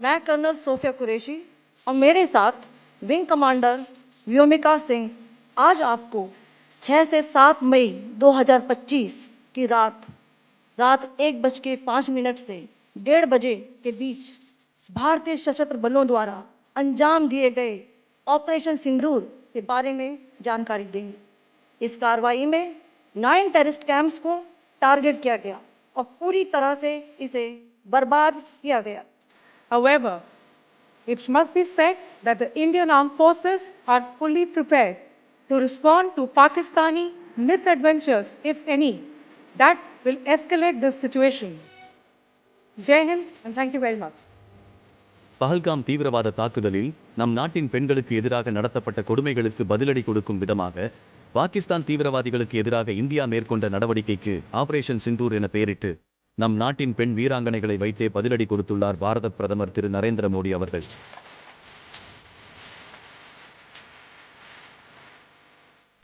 मैं colonel Sophia Qureshi और मेरे साथ विंग कमांडर व्योमिका सिंह आज आपको 6 से 7 मई 2025 की रात रात 1:05 से 1:30 के बीच भारतीय सशस्त्र बलों द्वारा अंजाम दिए गए ऑपरेशन सिंदूर के बारे में जानकारी देंगे। इस कार्रवाई में 9 टेररिस्ट कैंप्स को टारगेट किया गया और पूरी तरह से इसे बर्बाद किया गया। However, it must be said that the Indian Armed Forces are fully prepared to respond to Pakistani misadventures, if any, that will escalate this situation. Jai Hind and thank you very much. Pahalgam தீவிரவாத தாக்குதலில் நம் நாட்டின் பெண்களுக்கு எதிராக நடத்தப்பட்ட கொடுமைகளுக்கு பதிலடி கொடுக்கும் விதமாக பாகிஸ்தான் தீவிரவாதிகளுக்கு எதிராக இந்தியா மேற்கொண்ட நடவடிக்கைக்கு ஆபரேஷன் சிந்தூர் என பெயரிட்டு நம் நாட்டின் பெண் வீராங்கனைகளை வைத்தே பதிலடி கொடுத்துள்ளார் பாரத பிரதமர் திரு நரேந்திர மோடி அவர்கள்.